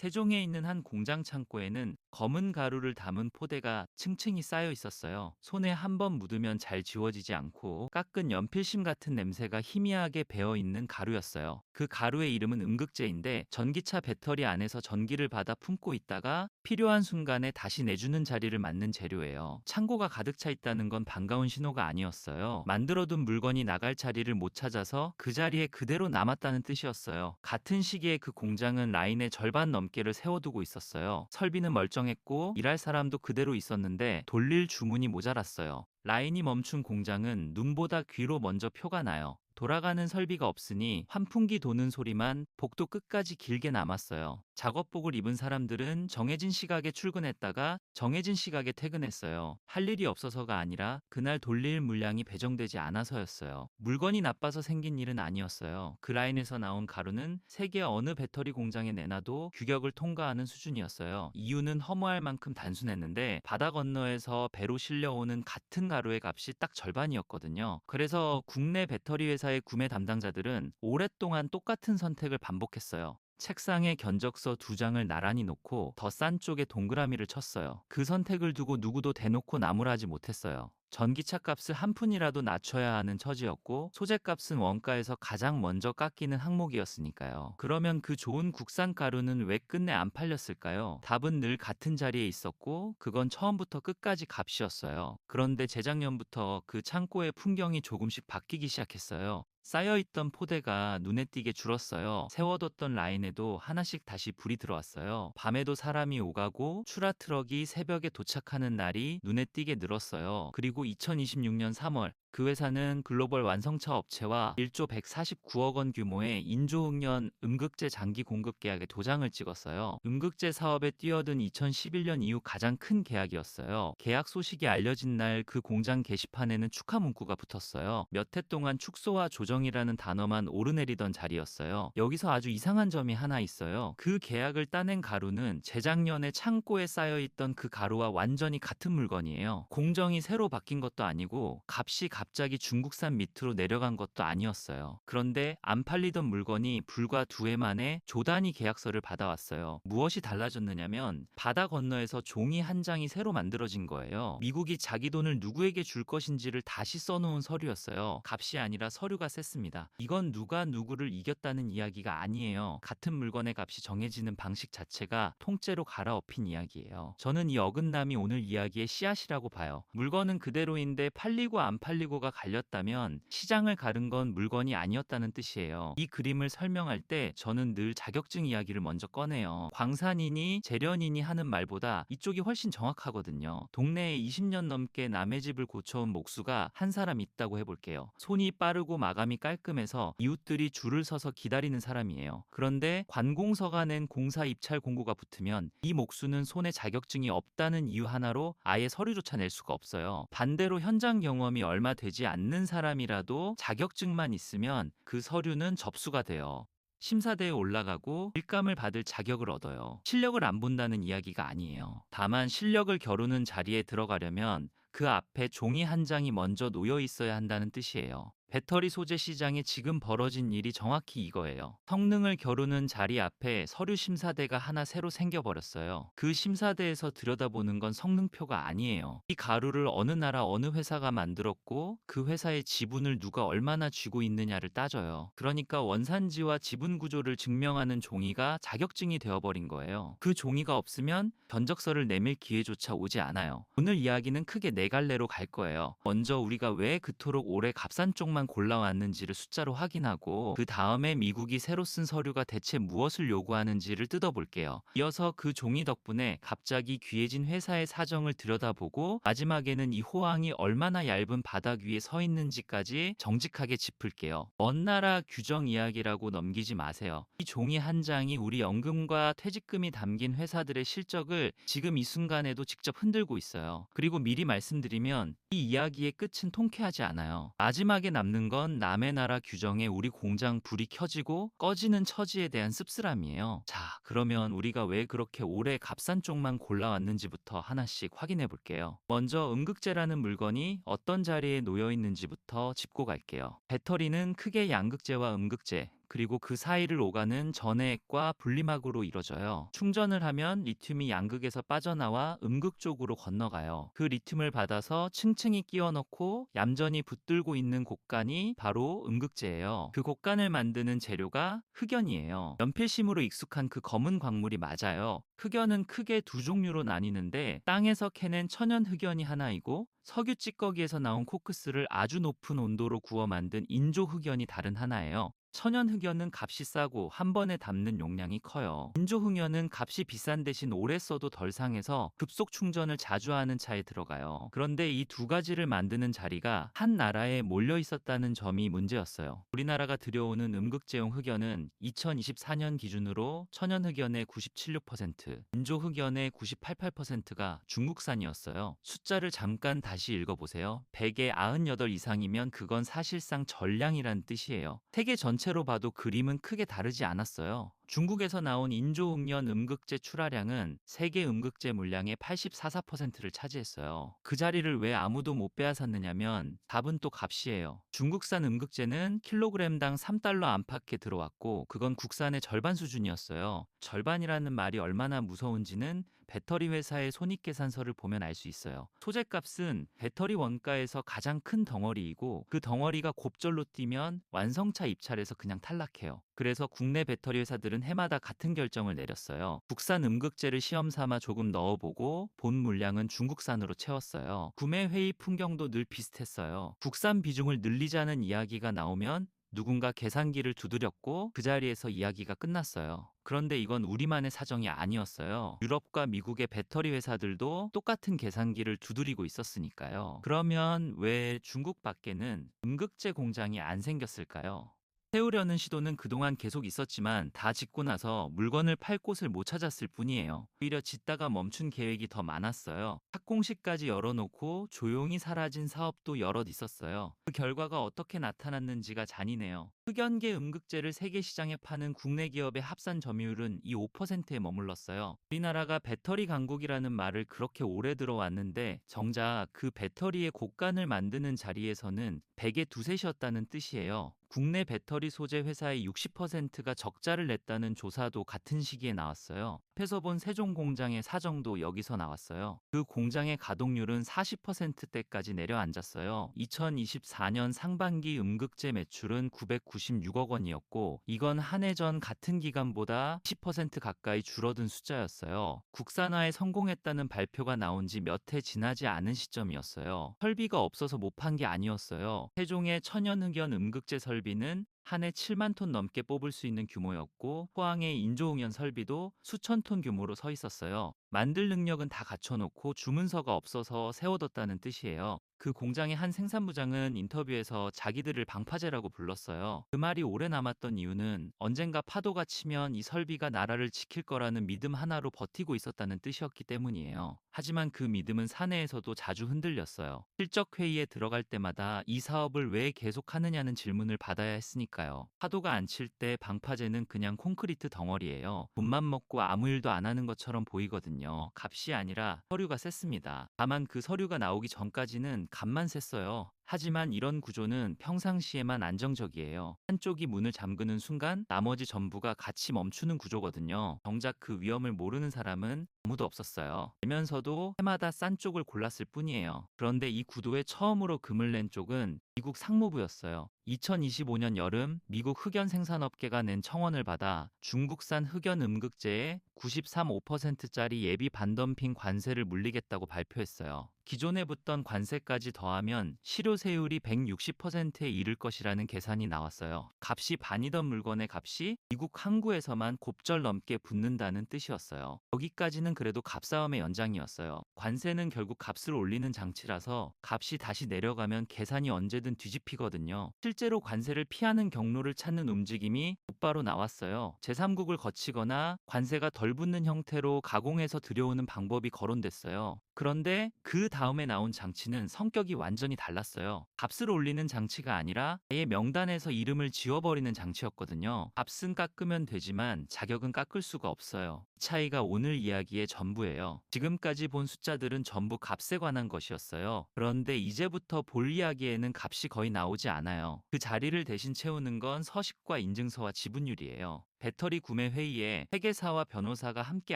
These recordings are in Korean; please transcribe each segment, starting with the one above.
세종에 있는 한 공장 창고에는 검은 가루를 담은 포대가 층층이 쌓여 있었어요. 손에 한 번 묻으면 잘 지워지지 않고 깎은 연필심 같은 냄새가 희미하게 배어 있는 가루였어요. 그 가루의 이름은 음극재인데 전기차 배터리 안에서 전기를 받아 품고 있다가 필요한 순간에 다시 내주는 자리를 맡는 재료예요. 창고가 가득 차 있다는 건 반가운 신호가 아니었어요. 만들어둔 물건이 나갈 자리를 못 찾아서 그 자리에 그대로 남았다는 뜻이었어요. 같은 시기에 그 공장은 라인의 절반 넘게를 세워두고 있었어요. 설비는 멀쩡했고 일할 사람도 그대로 있었는데 돌릴 주문이 모자랐어요. 라인이 멈춘 공장은 눈보다 귀로 먼저 표가 나요. 돌아가는 설비가 없으니 환풍기 도는 소리만 복도 끝까지 길게 남았어요. 작업복을 입은 사람들은 정해진 시각에 출근했다가 정해진 시각에 퇴근했어요. 할 일이 없어서가 아니라 그날 돌릴 물량이 배정되지 않아서였어요. 물건이 나빠서 생긴 일은 아니었어요. 그 라인에서 나온 가루는 세계 어느 배터리 공장에 내놔도 규격을 통과하는 수준이었어요. 이유는 허무할 만큼 단순했는데 바다 건너에서 배로 실려오는 같은 가루의 값이 딱 절반이었거든요. 그래서 국내 배터리 회사의 구매 담당자들은 오랫동안 똑같은 선택을 반복했어요. 책상에 견적서 2장을 나란히 놓고 더 싼 쪽에 동그라미를 쳤어요. 그 선택을 두고 누구도 대놓고 나무라지 못했어요. 전기차 값을 한 푼이라도 낮춰야 하는 처지였고 소재 값은 원가에서 가장 먼저 깎이는 항목이었으니까요. 그러면 그 좋은 국산 가루는 왜 끝내 안 팔렸을까요? 답은 늘 같은 자리에 있었고 그건 처음부터 끝까지 값이었어요. 그런데 재작년부터 그 창고의 풍경이 조금씩 바뀌기 시작했어요. 쌓여있던 포대가 눈에 띄게 줄었어요. 세워뒀던 라인에도 하나씩 다시 불이 들어왔어요. 밤에도 사람이 오가고 추라트럭이 새벽에 도착하는 날이 눈에 띄게 늘었어요. 그리고 2026년 3월 그 회사는 글로벌 완성차 업체와 1조 149억 원 규모의 인조응련 음극재 장기 공급 계약에 도장을 찍었어요. 음극재 사업에 뛰어든 2011년 이후 가장 큰 계약이었어요. 계약 소식이 알려진 날 그 공장 게시판에는 축하 문구가 붙었어요. 몇 해 동안 축소와 조정이라는 단어만 오르내리던 자리였어요. 여기서 아주 이상한 점이 하나 있어요. 그 계약을 따낸 가루는 재작년에 창고에 쌓여있던 그 가루와 완전히 같은 물건이에요. 공정이 새로 바뀐 것도 아니고 값이 갑자기 중국산 밑으로 내려간 것도 아니었어요. 그런데 안 팔리던 물건이 불과 2해 만에 조단위 계약서를 받아왔어요. 무엇이 달라졌느냐면 바다 건너에서 종이 한 장이 새로 만들어진 거예요. 미국이 자기 돈을 누구에게 줄 것인지를 다시 써놓은 서류였어요. 값이 아니라 서류가 셌습니다. 이건 누가 누구를 이겼다는 이야기가 아니에요. 같은 물건의 값이 정해지는 방식 자체가 통째로 갈아엎힌 이야기예요. 저는 이 어긋남이 오늘 이야기의 씨앗이라고 봐요. 물건은 그대로인데 팔리고 안 팔리고가 갈렸다면 시장을 가른 건 물건이 아니었다는 뜻이에요. 이 그림을 설명할 때 저는 늘 자격증 이야기를 먼저 꺼내요. 광산이니 재련이니 하는 말보다 이쪽이 훨씬 정확하거든요. 동네에 20년 넘게 남의 집을 고쳐온 목수가 한 사람 있다고 해볼게요. 손이 빠르고 마감이 깔끔해서 이웃들이 줄을 서서 기다리는 사람이에요. 그런데 관공서가 낸 공사 입찰 공고가 붙으면 이 목수는 손에 자격증이 없다는 이유 하나로 아예 서류조차 낼 수가 없어요. 반대로 현장 경험이 얼마 되지 않는 사람이라도 자격증만 있으면 그 서류는 접수가 돼요. 심사대에 올라가고 일감을 받을 자격을 얻어요. 실력을 안 본다는 이야기가 아니에요. 다만 실력을 겨루는 자리에 들어가려면 그 앞에 종이 한 장이 먼저 놓여 있어야 한다는 뜻이에요. 배터리 소재 시장에 지금 벌어진 일이 정확히 이거예요. 성능을 겨루는 자리 앞에 서류 심사대가 하나 새로 생겨버렸어요. 그 심사대에서 들여다보는 건 성능표가 아니에요. 이 가루를 어느 나라 어느 회사가 만들었고 그 회사의 지분을 누가 얼마나 쥐고 있느냐를 따져요. 그러니까 원산지와 지분 구조를 증명하는 종이가 자격증이 되어버린 거예요. 그 종이가 없으면 견적서를 내밀 기회조차 오지 않아요. 오늘 이야기는 크게 네 갈래로 갈 거예요. 먼저 우리가 왜 그토록 오래 값싼 쪽만 골라왔는지를 숫자로 확인하고 그 다음에 미국이 새로 쓴 서류가 대체 무엇을 요구하는지를 뜯어볼게요. 이어서 그 종이 덕분에 갑자기 귀해진 회사의 사정을 들여다보고 마지막에는 이 호황이 얼마나 얇은 바닥 위에 서 있는지까지 정직하게 짚을게요. 먼 나라 규정 이야기라고 넘기지 마세요. 이 종이 한 장이 우리 연금과 퇴직금이 담긴 회사들의 실적을 지금 이 순간에도 직접 흔들고 있어요. 그리고 미리 말씀드리면 이 이야기의 끝은 통쾌하지 않아요. 마지막에 남는 건 남의 나라 규정에 우리 공장 불이 켜지고 꺼지는 처지에 대한 씁쓸함이에요. 자, 그러면 우리가 왜 그렇게 오래 값싼 쪽만 골라왔는지부터 하나씩 확인해 볼게요. 먼저 음극재라는 물건이 어떤 자리에 놓여 있는지부터 짚고 갈게요. 배터리는 크게 양극재와 음극재, 그리고 그 사이를 오가는 전해액과 분리막으로 이뤄져요. 충전을 하면 리튬이 양극에서 빠져나와 음극 쪽으로 건너가요. 그 리튬을 받아서 층층이 끼워 넣고 얌전히 붙들고 있는 곡간이 바로 음극재예요. 그 곡간을 만드는 재료가 흑연이에요. 연필심으로 익숙한 그 검은 광물이 맞아요. 흑연은 크게 두 종류로 나뉘는데 땅에서 캐낸 천연 흑연이 하나이고 석유 찌꺼기에서 나온 코크스를 아주 높은 온도로 구워 만든 인조 흑연이 다른 하나예요. 천연 흑연은 값이 싸고 한 번에 담는 용량이 커요. 인조 흑연은 값이 비싼 대신 오래 써도 덜 상해서 급속 충전을 자주 하는 차에 들어가요. 그런데 이 두 가지를 만드는 자리가 한 나라에 몰려 있었다는 점이 문제였어요. 우리나라가 들여오는 음극재용 흑연은 2024년 기준으로 천연 흑연의 97.6%, 인조 흑연의 98.8%가 중국산이었어요. 숫자를 잠깐 다시 읽어보세요. 100에 98 이상이면 그건 사실상 전량이란 뜻이에요. 세계 전체로 봐도 그림은 크게 다르지 않았어요. 중국에서 나온 인조흑연 음극재 출하량은 세계 음극재 물량의 84.4%를 차지했어요. 그 자리를 왜 아무도 못 빼앗았느냐면 답은 또 값이에요. 중국산 음극재는 킬로그램당 3달러 안팎에 들어왔고 그건 국산의 절반 수준이었어요. 절반이라는 말이 얼마나 무서운지는 배터리 회사의 손익계산서를 보면 알 수 있어요. 소재값은 배터리 원가에서 가장 큰 덩어리이고 그 덩어리가 곱절로 뛰면 완성차 입찰에서 그냥 탈락해요. 그래서 국내 배터리 회사들은 해마다 같은 결정을 내렸어요. 국산 음극재를 시험 삼아 조금 넣어보고 본 물량은 중국산으로 채웠어요. 구매 회의 풍경도 늘 비슷했어요. 국산 비중을 늘리자는 이야기가 나오면 누군가 계산기를 두드렸고 그 자리에서 이야기가 끝났어요. 그런데 이건 우리만의 사정이 아니었어요. 유럽과 미국의 배터리 회사들도 똑같은 계산기를 두드리고 있었으니까요. 그러면 왜 중국 밖에는 음극재 공장이 안 생겼을까요? 세우려는 시도는 그동안 계속 있었지만 다 짓고 나서 물건을 팔 곳을 못 찾았을 뿐이에요. 오히려 짓다가 멈춘 계획이 더 많았어요. 착공식까지 열어놓고 조용히 사라진 사업도 여럿 있었어요. 그 결과가 어떻게 나타났는지가 잔인해요. 흑연계 음극재를 세계 시장에 파는 국내 기업의 합산 점유율은 이 5%에 머물렀어요. 우리나라가 배터리 강국이라는 말을 그렇게 오래 들어왔는데 정작 그 배터리의 곡간을 만드는 자리에서는 100에 두셋이었다는 뜻이에요. 국내 배터리 소재 회사의 60%가 적자를 냈다는 조사도 같은 시기에 나왔어요. 앞에서 본 세종 공장의 사정도 여기서 나왔어요. 그 공장의 가동률은 40%대까지 내려앉았어요. 2024년 상반기 음극재 매출은 996억 원이었고 이건 한 해 전 같은 기간보다 10% 가까이 줄어든 숫자였어요. 국산화에 성공했다는 발표가 나온 지 몇 해 지나지 않은 시점이었어요. 설비가 없어서 못 판 게 아니었어요. 세종의 천연흑연 음극재 설비는 한 해 7만 톤 넘게 뽑을 수 있는 규모였고 포항의 인조응연 설비도 수천 톤 규모로 서 있었어요. 만들 능력은 다 갖춰놓고 주문서가 없어서 세워뒀다는 뜻이에요. 그 공장의 한 생산부장은 인터뷰에서 자기들을 방파제라고 불렀어요. 그 말이 오래 남았던 이유는 언젠가 파도가 치면 이 설비가 나라를 지킬 거라는 믿음 하나로 버티고 있었다는 뜻이었기 때문이에요. 하지만 그 믿음은 사내에서도 자주 흔들렸어요. 실적 회의에 들어갈 때마다 이 사업을 왜 계속하느냐는 질문을 받아야 했으니까요. 파도가 안 칠 때 방파제는 그냥 콘크리트 덩어리예요. 돈만 먹고 아무 일도 안 하는 것처럼 보이거든요. 값이 아니라 서류가 셌습니다. 다만 그 서류가 나오기 전까지는 값만 셌어요. 하지만 이런 구조는 평상시에만 안정적이에요. 한쪽이 문을 잠그는 순간 나머지 전부가 같이 멈추는 구조거든요. 정작 그 위험을 모르는 사람은 아무도 없었어요. 알면서도 해마다 싼 쪽을 골랐을 뿐이에요. 그런데 이 구도에 처음으로 금을 낸 쪽은 미국 상무부였어요. 2025년 여름 미국 흑연 생산업계가 낸 청원을 받아 중국산 흑연 음극재에 93.5%짜리 예비 반덤핑 관세를 물리겠다고 발표했어요. 기존에 붙던 관세까지 더하면 실효세율이 160%에 이를 것이라는 계산이 나왔어요. 값이 반이던 물건의 값이 미국 항구에서만 곱절 넘게 붙는다는 뜻이었어요. 여기까지는 그래도 값싸움의 연장이었어요. 관세는 결국 값을 올리는 장치라서 값이 다시 내려가면 계산이 언제든 뒤집히거든요. 실제로 관세를 피하는 경로를 찾는 움직임이 곧바로 나왔어요. 제3국을 거치거나 관세가 덜 붙는 형태로 가공해서 들여오는 방법이 거론됐어요. 그런데 그 다음에 나온 장치는 성격이 완전히 달랐어요. 값을 올리는 장치가 아니라 아예 명단에서 이름을 지워버리는 장치였거든요. 값은 깎으면 되지만 자격은 깎을 수가 없어요. 차이가 오늘 이야기의 전부예요. 지금까지 본 숫자들은 전부 값에 관한 것이었어요. 그런데 이제부터 볼 이야기에는 값이 거의 나오지 않아요. 그 자리를 대신 채우는 건 서식과 인증서와 지분율이에요. 배터리 구매 회의에 회계사와 변호사가 함께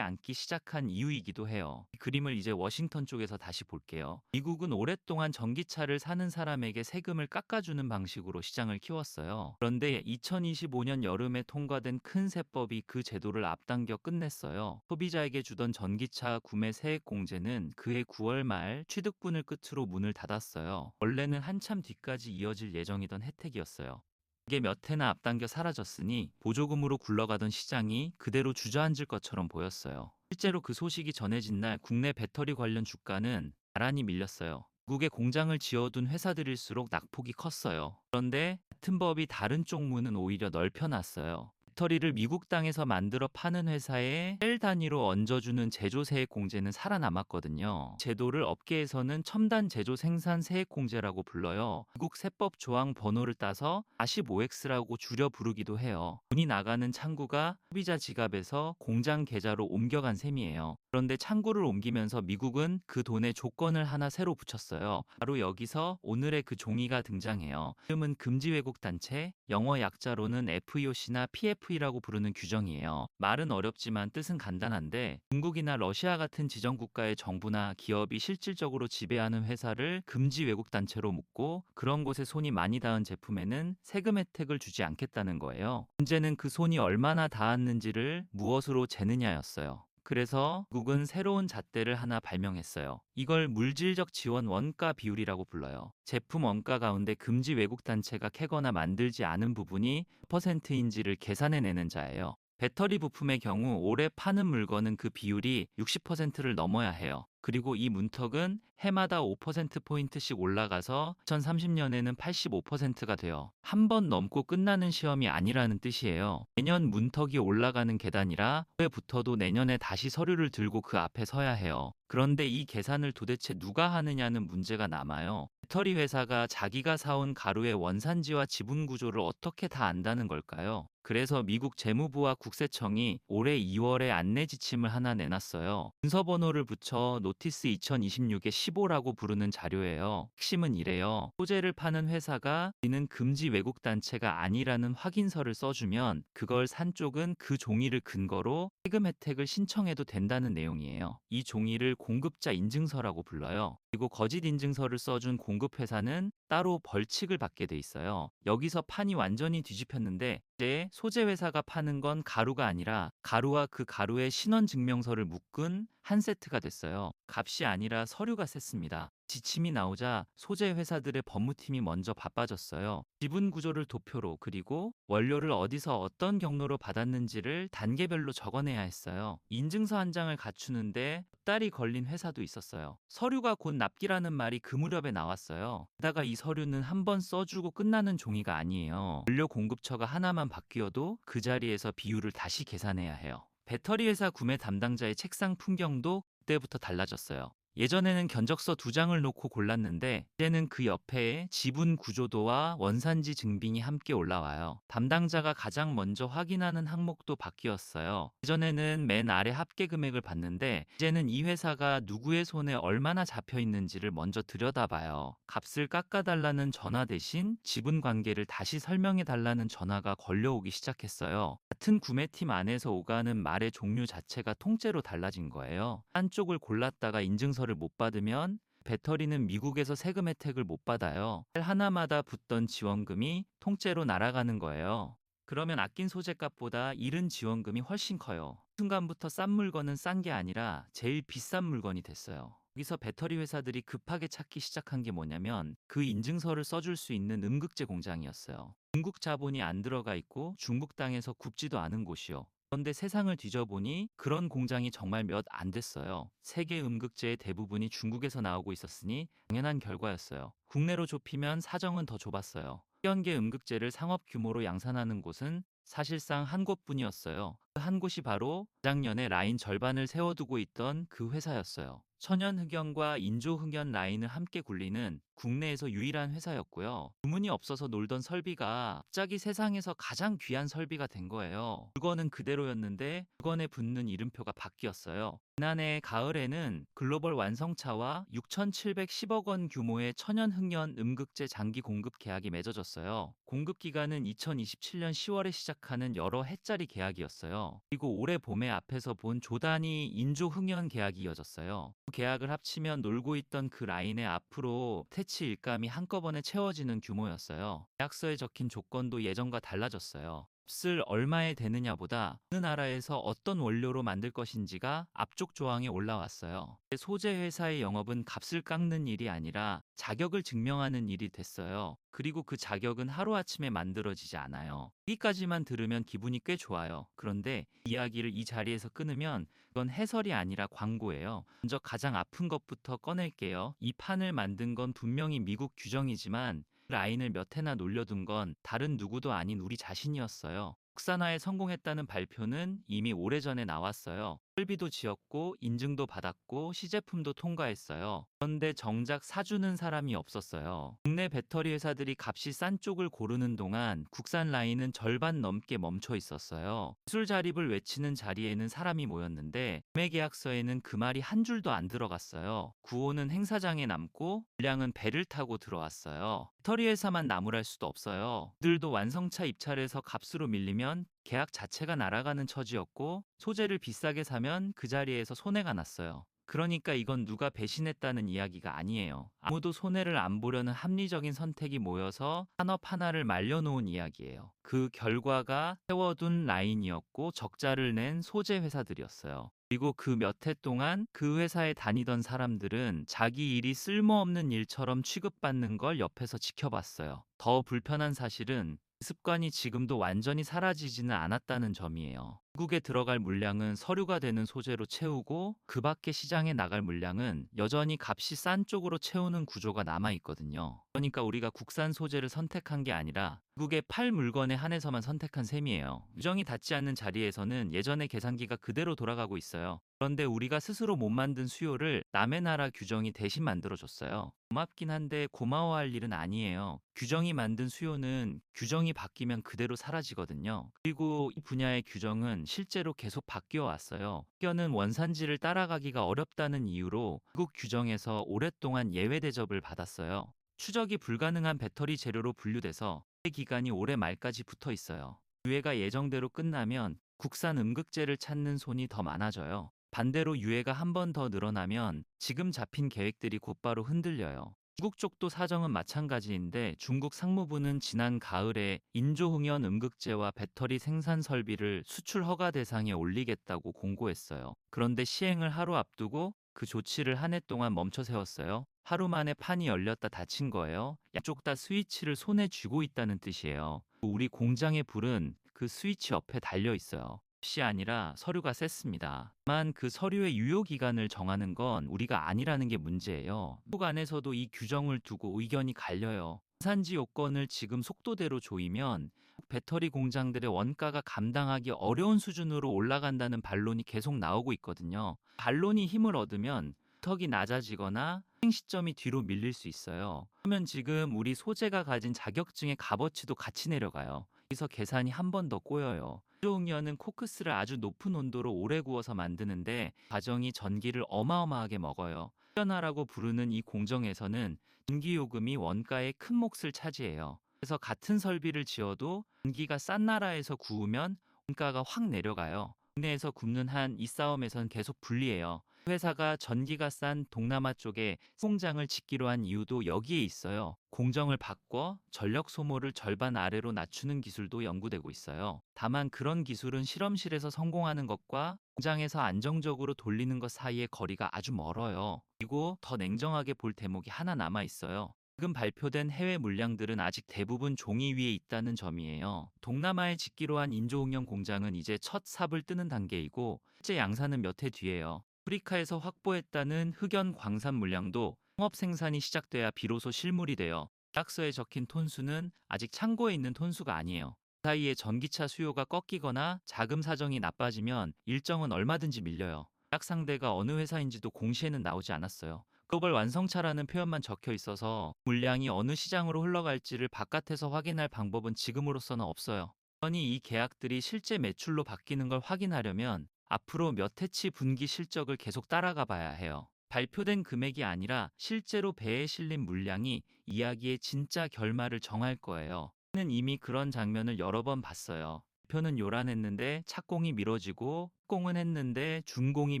앉기 시작한 이유이기도 해요. 이 그림을 이제 워싱턴 쪽에서 다시 볼게요. 미국은 오랫동안 전기차를 사는 사람에게 세금을 깎아주는 방식으로 시장을 키웠어요. 그런데 2025년 여름에 통과된 큰 세법이 그 제도를 앞당겨 끝냈어요. 소비자에게 주던 전기차 구매 세액 공제는 그해 9월 말 취득분을 끝으로 문을 닫았어요. 원래는 한참 뒤까지 이어질 예정이던 혜택이었어요. 이게 몇 해나 앞당겨 사라졌으니 보조금으로 굴러가던 시장이 그대로 주저앉을 것처럼 보였어요. 실제로 그 소식이 전해진 날 국내 배터리 관련 주가는 나란히 밀렸어요. 미국에 공장을 지어둔 회사들일수록 낙폭이 컸어요. 그런데 같은 법이 다른 쪽문은 오히려 넓혀놨어요. 배터리를 미국 땅에서 만들어 파는 회사에 셀 단위로 얹어주는 제조 세액 공제는 살아남았거든요. 제도를 업계에서는 첨단 제조 생산 세액 공제라고 불러요. 미국 세법 조항 번호를 따서 45X라고 줄여 부르기도 해요. 돈이 나가는 창구가 소비자 지갑에서 공장 계좌로 옮겨간 셈이에요. 그런데 창구를 옮기면서 미국은 그 돈에 조건을 하나 새로 붙였어요. 바로 여기서 오늘의 그 종이가 등장해요. 이름은 금지 왜곡 단체, 영어 약자로는 FEOC나 PFE라고 부르는 규정이에요. 말은 어렵지만 뜻은 간단한데 중국이나 러시아 같은 지정 국가의 정부나 기업이 실질적으로 지배하는 회사를 금지 왜곡 단체로 묶고 그런 곳에 손이 많이 닿은 제품에는 세금 혜택을 주지 않겠다는 거예요. 문제는 그 손이 얼마나 닿았는지를 무엇으로 재느냐였어요. 그래서 미국은 새로운 잣대를 하나 발명했어요. 이걸 물질적 지원 원가 비율이라고 불러요. 제품 원가 가운데 금지 왜곡 단체가 캐거나 만들지 않은 부분이 몇 퍼센트인지를 계산해내는 자예요. 배터리 부품의 경우 올해 파는 물건은 그 비율이 60%를 넘어야 해요. 그리고 이 문턱은 해마다 5%포인트씩 올라가서 2030년에는 85%가 돼요. 한 번 넘고 끝나는 시험이 아니라는 뜻이에요. 매년 문턱이 올라가는 계단이라 왜 붙어도 내년에 다시 서류를 들고 그 앞에 서야 해요. 그런데 이 계산을 도대체 누가 하느냐는 문제가 남아요. 배터리 회사가 자기가 사온 가루의 원산지와 지분 구조를 어떻게 다 안다는 걸까요? 그래서 미국 재무부와 국세청이 올해 2월에 안내 지침을 하나 내놨어요. 문서 번호를 붙여 노티스 2026의 15라고 부르는 자료예요. 핵심은 이래요. 소재를 파는 회사가 우리는 금지 왜곡 단체가 아니라는 확인서를 써주면 그걸 산 쪽은 그 종이를 근거로 세금 혜택을 신청해도 된다는 내용이에요. 이 종이를 공급자 인증서라고 불러요. 그리고 거짓 인증서를 써준 공급 회사는 따로 벌칙을 받게 돼 있어요. 여기서 판이 완전히 뒤집혔는데 이제 소재 회사가 파는 건 가루가 아니라 가루와 그 가루의 신원 증명서를 묶은 한 세트가 됐어요. 값이 아니라 서류가 셌습니다. 지침이 나오자 소재 회사들의 법무팀이 먼저 바빠졌어요. 지분 구조를 도표로 그리고 원료를 어디서 어떤 경로로 받았는지를 단계별로 적어내야 했어요. 인증서 한 장을 갖추는데 몇 달이 걸린 회사도 있었어요. 서류가 곧 납기라는 말이 그 무렵에 나왔어요. 게다가 이 서류는 한 번 써주고 끝나는 종이가 아니에요. 원료 공급처가 하나만 바뀌어도 그 자리에서 비율을 다시 계산해야 해요. 배터리 회사 구매 담당자의 책상 풍경도 그때부터 달라졌어요. 예전에는 견적서 2장을 놓고 골랐는데 이제는 그 옆에 지분 구조도와 원산지 증빙이 함께 올라와요. 담당자가 가장 먼저 확인하는 항목도 바뀌었어요. 예전에는 맨 아래 합계 금액을 봤는데 이제는 이 회사가 누구의 손에 얼마나 잡혀 있는지를 먼저 들여다봐요. 값을 깎아달라는 전화 대신 지분 관계를 다시 설명해달라는 전화가 걸려오기 시작했어요. 같은 구매팀 안에서 오가는 말의 종류 자체가 통째로 달라진 거예요. 한쪽을 골랐다가 인증서를 못 받으면 배터리는 미국에서 세금 혜택을 못 받아요. 셀 하나마다 붙던 지원금이 통째로 날아가는 거예요. 그러면 아낀 소재값보다 잃은 지원금이 훨씬 커요. 그 순간부터 싼 물건은 싼 게 아니라 제일 비싼 물건이 됐어요. 여기서 배터리 회사들이 급하게 찾기 시작한 게 뭐냐면 그 인증서를 써줄 수 있는 음극재 공장이었어요. 중국 자본이 안 들어가 있고 중국 땅에서 굽지도 않은 곳이요. 그런데 세상을 뒤져보니 그런 공장이 정말 몇 안 됐어요. 세계 음극재의 대부분이 중국에서 나오고 있었으니 당연한 결과였어요. 국내로 좁히면 사정은 더 좁았어요. 현계 음극재를 상업 규모로 양산하는 곳은 사실상 한 곳뿐이었어요. 한 곳이 바로 작년에 라인 절반을 세워두고 있던 그 회사였어요. 천연흑연과 인조흑연 라인을 함께 굴리는 국내에서 유일한 회사였고요. 주문이 없어서 놀던 설비가 갑자기 세상에서 가장 귀한 설비가 된 거예요. 물건은 그대로였는데 물건에 붙는 이름표가 바뀌었어요. 지난해 가을에는 글로벌 완성차와 6,710억 원 규모의 천연흑연 음극재 장기 공급 계약이 맺어졌어요. 공급 기간은 2027년 10월에 시작하는 여러 해짜리 계약이었어요. 그리고 올해 봄에 앞에서 본 조단위 인조흑연 계약이 이어졌어요. 그 계약을 합치면 놀고 있던 그 라인에 앞으로 태치 일감이 한꺼번에 채워지는 규모였어요. 계약서에 적힌 조건도 예전과 달라졌어요. 값을 얼마에 되느냐보다 어느 나라에서 어떤 원료로 만들 것인지가 앞쪽 조항에 올라왔어요. 소재 회사의 영업은 값을 깎는 일이 아니라 자격을 증명하는 일이 됐어요. 그리고 그 자격은 하루아침에 만들어지지 않아요. 여기까지만 들으면 기분이 꽤 좋아요. 그런데 이야기를 이 자리에서 끊으면 그건 해설이 아니라 광고예요. 먼저 가장 아픈 것부터 꺼낼게요. 이 판을 만든 건 분명히 미국 규정이지만 라인을 몇 해나 놀려둔 건 다른 누구도 아닌 우리 자신이었어요. 국산화에 성공했다는 발표는 이미 오래전에 나왔어요. 설비도 지었고 인증도 받았고 시제품도 통과했어요. 그런데 정작 사주는 사람이 없었어요. 국내 배터리 회사들이 값이 싼 쪽을 고르는 동안 국산 라인은 절반 넘게 멈춰 있었어요. 기술 자립을 외치는 자리에는 사람이 모였는데 구매 계약서에는 그 말이 한 줄도 안 들어갔어요. 구호는 행사장에 남고 물량은 배를 타고 들어왔어요. 배터리 회사만 나무랄 수도 없어요. 그들도 완성차 입찰에서 값으로 밀리면 계약 자체가 날아가는 처지였고 소재를 비싸게 사면 그 자리에서 손해가 났어요. 그러니까 이건 누가 배신했다는 이야기가 아니에요. 아무도 손해를 안 보려는 합리적인 선택이 모여서 산업 하나를 말려놓은 이야기예요. 그 결과가 세워둔 라인이었고 적자를 낸 소재 회사들이었어요. 그리고 그 몇 해 동안 그 회사에 다니던 사람들은 자기 일이 쓸모없는 일처럼 취급받는 걸 옆에서 지켜봤어요. 더 불편한 사실은 그 습관이 지금도 완전히 사라지지는 않았다는 점이에요. 미국에 들어갈 물량은 서류가 되는 소재로 채우고 그 밖에 시장에 나갈 물량은 여전히 값이 싼 쪽으로 채우는 구조가 남아 있거든요. 그러니까 우리가 국산 소재를 선택한 게 아니라 미국의 팔 물건에 한해서만 선택한 셈이에요. 규정이 닿지 않는 자리에서는 예전의 계산기가 그대로 돌아가고 있어요. 그런데 우리가 스스로 못 만든 수요를 남의 나라 규정이 대신 만들어줬어요. 고맙긴 한데 고마워할 일은 아니에요. 규정이 만든 수요는 규정이 바뀌면 그대로 사라지거든요. 그리고 이 분야의 규정은 실제로 계속 바뀌어 왔어요. 학교는 원산지를 따라가기가 어렵다는 이유로 미국 규정에서 오랫동안 예외 대접을 받았어요. 추적이 불가능한 배터리 재료로 분류돼서 유예 기간이 올해 말까지 붙어 있어요. 유예가 예정대로 끝나면 국산 음극재를 찾는 손이 더 많아져요. 반대로 유예가 한 번 더 늘어나면 지금 잡힌 계획들이 곧바로 흔들려요. 중국 쪽도 사정은 마찬가지인데 중국 상무부는 지난 가을에 인조흥연 음극재와 배터리 생산 설비를 수출 허가 대상에 올리겠다고 공고했어요. 그런데 시행을 하루 앞두고 그 조치를 한 해 동안 멈춰 세웠어요. 하루 만에 판이 열렸다 닫힌 거예요. 양쪽 다 스위치를 손에 쥐고 있다는 뜻이에요. 우리 공장의 불은 그 스위치 옆에 달려 있어요. 값이 아니라 서류가 셌습니다. 다만 그 서류의 유효 기간을 정하는 건 우리가 아니라는 게 문제예요. 미국 안에서도 이 규정을 두고 의견이 갈려요. 산지 요건을 지금 속도대로 조이면 배터리 공장들의 원가가 감당하기 어려운 수준으로 올라간다는 반론이 계속 나오고 있거든요. 반론이 힘을 얻으면 턱이 낮아지거나 시행 시점이 뒤로 밀릴 수 있어요. 그러면 지금 우리 소재가 가진 자격증의 값어치도 같이 내려가요. 여기서 계산이 한 번 더 꼬여요. 인조응연은 코크스를 아주 높은 온도로 오래 구워서 만드는데 과정이 전기를 어마어마하게 먹어요. 흡연화라고 부르는 이 공정에서는 전기요금이 원가의 큰 몫을 차지해요. 그래서 같은 설비를 지어도 전기가 싼 나라에서 구우면 원가가 확 내려가요. 국내에서 굽는 한 이 싸움에선 계속 불리해요. 회사가 전기가 싼 동남아 쪽에 공장을 짓기로 한 이유도 여기에 있어요. 공정을 바꿔 전력 소모를 절반 아래로 낮추는 기술도 연구되고 있어요. 다만 그런 기술은 실험실에서 성공하는 것과 공장에서 안정적으로 돌리는 것 사이의 거리가 아주 멀어요. 그리고 더 냉정하게 볼 대목이 하나 남아 있어요. 지금 발표된 해외 물량들은 아직 대부분 종이 위에 있다는 점이에요. 동남아에 짓기로 한 인조응연 공장은 이제 첫 삽을 뜨는 단계이고 실제 양산은 몇 해 뒤에요. 아프리카에서 확보했다는 흑연 광산 물량도 상업 생산이 시작돼야 비로소 실물이 돼요. 계약서에 적힌 톤수는 아직 창고에 있는 톤수가 아니에요. 사이에 전기차 수요가 꺾이거나 자금 사정이 나빠지면 일정은 얼마든지 밀려요. 계약 상대가 어느 회사인지도 공시에는 나오지 않았어요. 글로벌 완성차라는 표현만 적혀 있어서 물량이 어느 시장으로 흘러갈지를 바깥에서 확인할 방법은 지금으로서는 없어요. 그러니 이 계약들이 실제 매출로 바뀌는 걸 확인하려면 앞으로 몇 해치 분기 실적을 계속 따라가 봐야 해요. 발표된 금액이 아니라 실제로 배에 실린 물량이 이야기의 진짜 결말을 정할 거예요. 는 이미 그런 장면을 여러 번 봤어요. 표는 요란했는데 착공이 미뤄지고 공은 했는데 준공이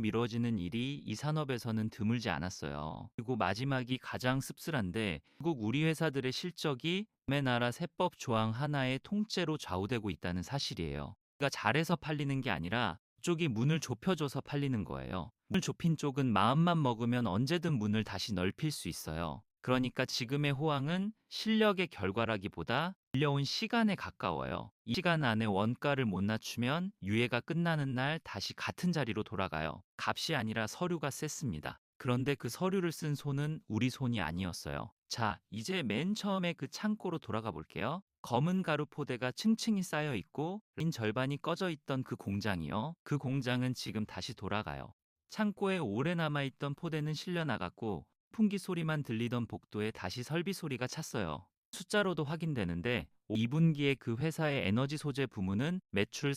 미뤄지는 일이 이 산업에서는 드물지 않았어요. 그리고 마지막이 가장 씁쓸한데 결국 우리 회사들의 실적이 남의 나라 세법 조항 하나의 통째로 좌우되고 있다는 사실이에요. 그러니까 잘해서 팔리는 게 아니라 쪽이 문을 좁혀줘서 팔리는 거예요. 문을 좁힌 쪽은 마음만 먹으면 언제든 문을 다시 넓힐 수 있어요. 그러니까 지금의 호황은 실력의 결과라기보다 밀려온 시간에 가까워요. 이 시간 안에 원가를 못 낮추면 유예가 끝나는 날 다시 같은 자리로 돌아가요. 값이 아니라 서류가 셌습니다. 그런데 그 서류를 쓴 손은 우리 손이 아니었어요. 자, 이제 맨 처음에 그 창고로 돌아가 볼게요. 검은 가루 포대가 층층이 쌓여 있고 린 절반이 꺼져 있던 그 공장이요. 그 공장은 지금 다시 돌아가요. 창고에 오래 남아있던 포대는 실려 나갔고 풍기 소리만 들리던 복도에 다시 설비 소리가 찼어요. 숫자로도 확인되는데 2분기에 그 회사의 에너지 소재 부문은 매출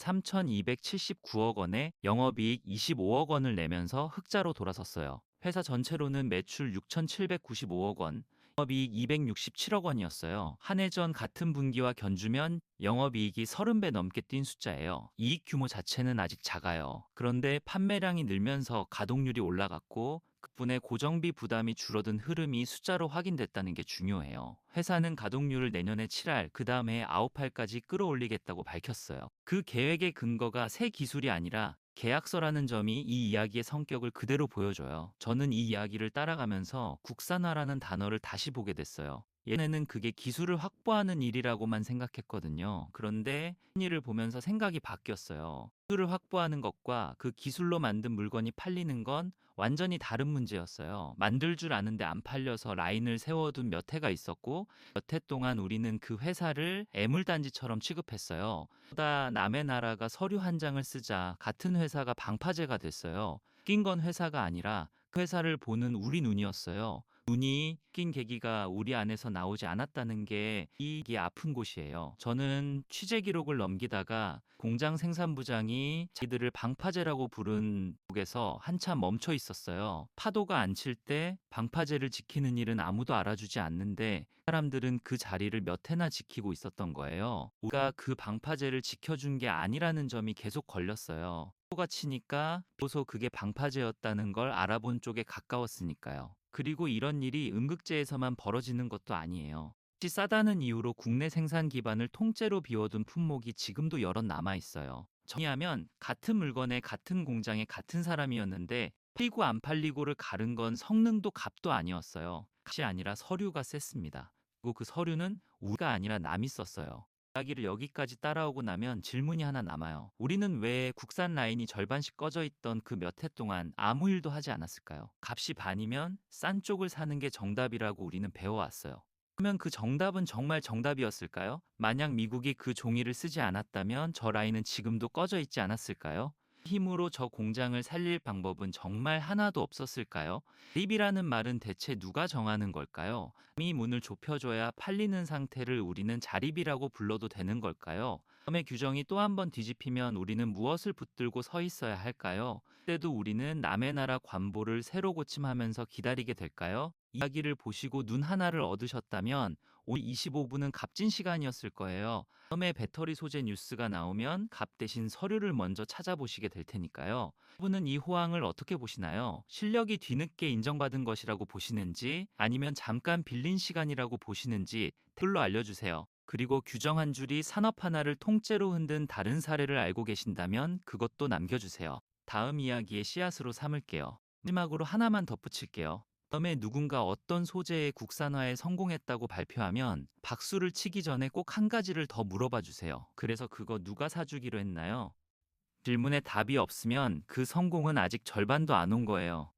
3,279억 원에 영업이익 25억 원을 내면서 흑자로 돌아섰어요. 회사 전체로는 매출 6,795억 원, 영업이익 267억 원이었어요. 한 해 전 같은 분기와 견주면 영업이익이 30배 넘게 뛴 숫자예요. 이익 규모 자체는 아직 작아요. 그런데 판매량이 늘면서 가동률이 올라갔고 덕분에 고정비 부담이 줄어든 흐름이 숫자로 확인됐다는 게 중요해요. 회사는 가동률을 내년에 7할, 그 다음에 9할까지 끌어올리겠다고 밝혔어요. 그 계획의 근거가 새 기술이 아니라 계약서라는 점이 이 이야기의 성격을 그대로 보여줘요. 저는 이 이야기를 따라가면서 국산화라는 단어를 다시 보게 됐어요. 예전에는 그게 기술을 확보하는 일이라고만 생각했거든요. 그런데 이 일을 보면서 생각이 바뀌었어요. 기술을 확보하는 것과 그 기술로 만든 물건이 팔리는 건 완전히 다른 문제였어요. 만들 줄 아는데 안 팔려서 라인을 세워둔 몇 해가 있었고 몇 해 동안 우리는 그 회사를 애물단지처럼 취급했어요. 그러다 남의 나라가 서류 한 장을 쓰자 같은 회사가 방파제가 됐어요. 낀 건 회사가 아니라 그 회사를 보는 우리 눈이었어요. 눈이 낀 계기가 우리 안에서 나오지 않았다는 게 이게 아픈 곳이에요. 저는 취재 기록을 넘기다가 공장 생산부장이 자기들을 방파제라고 부른 쪽에서 한참 멈춰 있었어요. 파도가 안 칠 때 방파제를 지키는 일은 아무도 알아주지 않는데 사람들은 그 자리를 몇 해나 지키고 있었던 거예요. 우리가 그 방파제를 지켜준 게 아니라는 점이 계속 걸렸어요. 파도가 치니까 비로소 그게 방파제였다는 걸 알아본 쪽에 가까웠으니까요. 그리고 이런 일이 음극재에서만 벌어지는 것도 아니에요. 혹시 싸다는 이유로 국내 생산 기반을 통째로 비워둔 품목이 지금도 여럿 남아 있어요. 정리하면 같은 물건에 같은 공장에 같은 사람이었는데 팔리고 안 팔리고를 가른 건 성능도 값도 아니었어요. 값이 아니라 서류가 셌습니다. 그리고 그 서류는 우리가 아니라 남이 썼어요. 이야기를 여기까지 따라오고 나면 질문이 하나 남아요. 우리는 왜 국산 라인이 절반씩 꺼져 있던 그 몇 해 동안 아무 일도 하지 않았을까요? 값이 반이면 싼 쪽을 사는 게 정답이라고 우리는 배워왔어요. 그러면 그 정답은 정말 정답이었을까요? 만약 미국이 그 종이를 쓰지 않았다면 저 라인은 지금도 꺼져 있지 않았을까요? 힘으로 저 공장을 살릴 방법은 정말 하나도 없었을까요? 자립이라는 말은 대체 누가 정하는 걸까요? 이 문을 좁혀줘야 팔리는 상태를 우리는 자립이라고 불러도 되는 걸까요? 다음의 규정이 또 한 번 뒤집히면 우리는 무엇을 붙들고 서 있어야 할까요? 그때도 우리는 남의 나라 관보를 새로 고침하면서 기다리게 될까요? 이야기를 보시고 눈 하나를 얻으셨다면 오늘 25분은 값진 시간이었을 거예요. 다음에 배터리 소재 뉴스가 나오면 값 대신 서류를 먼저 찾아보시게 될 테니까요. 여러분은 이 호황을 어떻게 보시나요? 실력이 뒤늦게 인정받은 것이라고 보시는지 아니면 잠깐 빌린 시간이라고 보시는지 댓글로 알려주세요. 그리고 규정 한 줄이 산업 하나를 통째로 흔든 다른 사례를 알고 계신다면 그것도 남겨주세요. 다음 이야기의 씨앗으로 삼을게요. 마지막으로 하나만 덧붙일게요. 다음에 누군가 어떤 소재의 국산화에 성공했다고 발표하면 박수를 치기 전에 꼭 한 가지를 더 물어봐 주세요. 그래서 그거 누가 사주기로 했나요? 질문에 답이 없으면 그 성공은 아직 절반도 안 온 거예요.